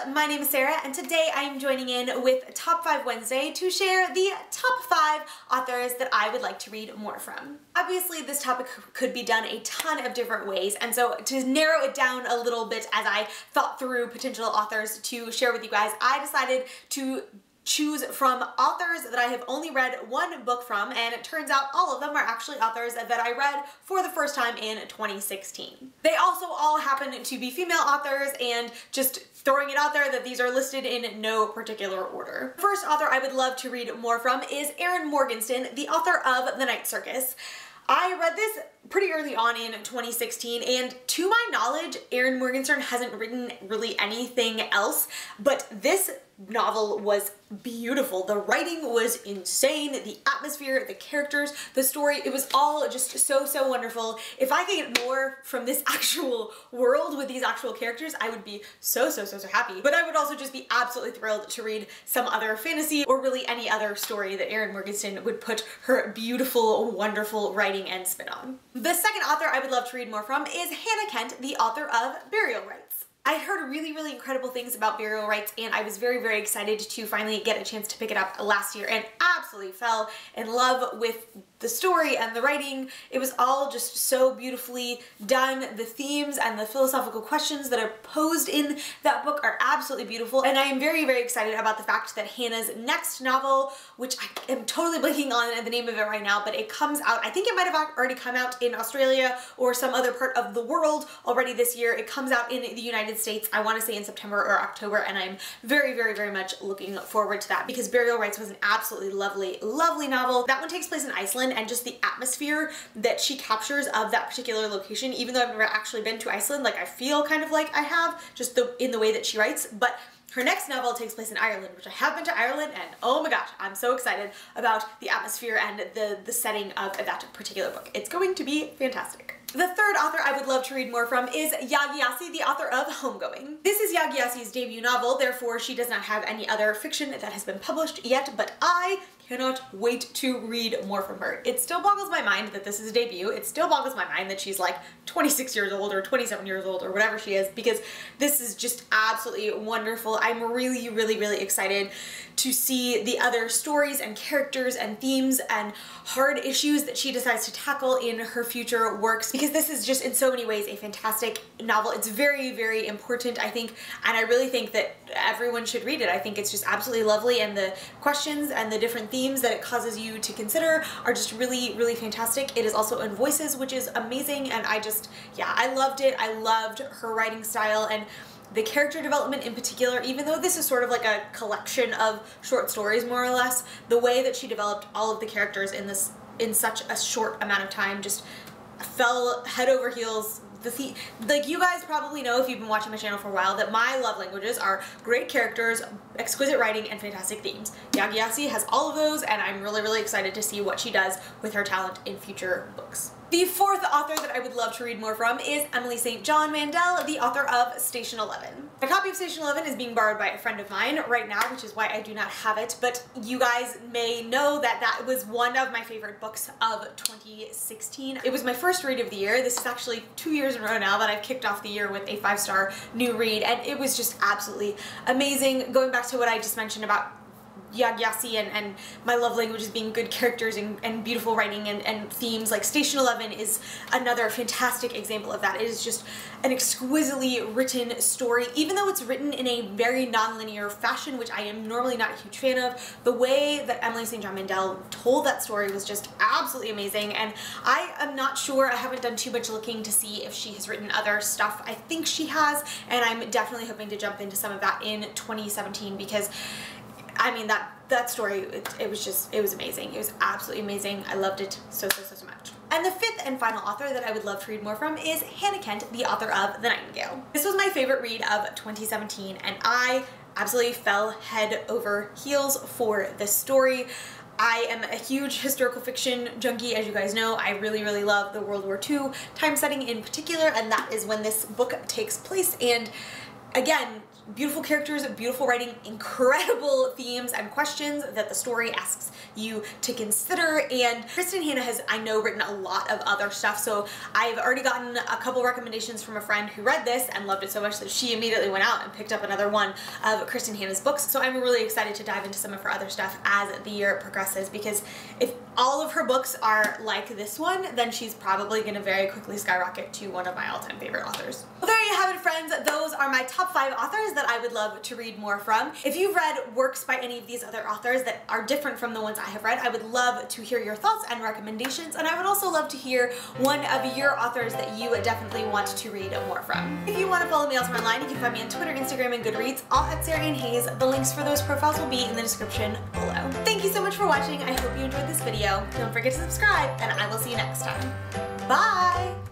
my name is Sarah, and today I am joining in with Top 5 Wednesday to share the top 5 authors that I would like to read more from. Obviously, this topic could be done a ton of different ways, and so to narrow it down a little bit as I thought through potential authors to share with you guys, I decided to choose from authors that I have only read one book from, and it turns out all of them are actually authors that I read for the first time in 2016. They also all happen to be female authors, and just throwing it out there that these are listed in no particular order. The first author I would love to read more from is Erin Morgenstern, the author of The Next Circus. I read this pretty early on in 2016, and to my knowledge, Erin Morgenstern hasn't written really anything else, but this novel was beautiful. The writing was insane, the atmosphere, the characters, the story, it was all just so wonderful. If I could get more from this actual world with these actual characters, I would be so happy. But I would also just be absolutely thrilled to read some other fantasy or really any other story that Erin Morgenstern would put her beautiful, wonderful writing and spin on. The second author I would love to read more from is Hannah Kent, the author of Burial Rites. I heard really incredible things about Burial Rites, and I was very excited to finally get a chance to pick it up last year and absolutely fell in love with the story and the writing. It was all just so beautifully done. The themes and the philosophical questions that are posed in that book are absolutely beautiful, and I am very excited about the fact that Hannah's next novel, which I am totally blanking on the name of it right now, but it comes out, I think it might have already come out in Australia or some other part of the world already this year. It comes out in the United States, I want to say in September or October, and I'm very much looking forward to that because Burial Rites was an absolutely lovely novel. That one takes place in Iceland, and just the atmosphere that she captures of that particular location, even though I've never actually been to Iceland, like I feel kind of like I have, just in the way that she writes. But her next novel takes place in Ireland, which I have been to Ireland, and oh my gosh, I'm so excited about the atmosphere and the setting of that particular book. It's going to be fantastic. The third author I would love to read more from is Yaa Gyasi, the author of Homegoing. This is Yaa Gyasi's debut novel, therefore she does not have any other fiction that has been published yet, but I cannot wait to read more from her. It still boggles my mind that this is a debut. It still boggles my mind that she's like 26 years old or 27 years old or whatever she is, because this is just absolutely wonderful. I'm really excited to see the other stories and characters and themes and hard issues that she decides to tackle in her future works, because this is just in so many ways a fantastic novel. It's very important, I think, and I really think that everyone should read it. I think it's just absolutely lovely, and the questions and the different themes that it causes you to consider are just really fantastic. It is also in voices, which is amazing, and I loved it. I loved her writing style and the character development in particular. Even though this is sort of like a collection of short stories more or less, the way that she developed all of the characters in such a short amount of time just fell head over heels. Like, you guys probably know if you've been watching my channel for a while that my love languages are great characters, exquisite writing, and fantastic themes. Yaa Gyasi has all of those, and I'm really excited to see what she does with her talent in future books. The fourth author that I would love to read more from is Emily St. John Mandel, the author of Station 11. A copy of Station 11 is being borrowed by a friend of mine right now, which is why I do not have it, but you guys may know that that was one of my favorite books of 2016. It was my first read of the year. This is actually 2 years in a row now that I've kicked off the year with a 5-star new read, and it was just absolutely amazing. Going back to what I just mentioned about Yaa Gyasi and my love languages being good characters and beautiful writing and themes, like Station 11 is another fantastic example of that. It is just an exquisitely written story, even though it's written in a very non-linear fashion, which I am normally not a huge fan of. The way that Emily St. John Mandel told that story was just absolutely amazing, and I am not sure, I haven't done too much looking to see if she has written other stuff. I think she has, and I'm definitely hoping to jump into some of that in 2017, because I mean, that story, it was amazing. It was absolutely amazing. I loved it so much. And the fifth and final author that I would love to read more from is Hannah Kent, the author of The Nightingale. This was my favorite read of 2017, and I absolutely fell head over heels for this story. I am a huge historical fiction junkie, as you guys know. I really love the World War II time setting in particular, and that is when this book takes place. And again, beautiful characters, beautiful writing, incredible themes and questions that the story asks you to consider. And Kristen Hanna has, I know, written a lot of other stuff, so I've already gotten a couple recommendations from a friend who read this and loved it so much that she immediately went out and picked up another one of Kristen Hanna's books. So I'm really excited to dive into some of her other stuff as the year progresses, because if all of her books are like this one, then she's probably going to very quickly skyrocket to one of my all-time favorite authors. Well, there you have it, friends. Those are my top 5 authors that I would love to read more from. If you've read works by any of these other authors that are different from the ones I have read, I would love to hear your thoughts and recommendations, and I would also love to hear one of your authors that you definitely want to read more from. If you want to follow me elsewhere online, you can find me on Twitter, Instagram, and Goodreads, all at Sarah Ann Hayes. The links for those profiles will be in the description below. Thank you so much for watching. I hope you enjoyed this video. Don't forget to subscribe, and I will see you next time. Bye!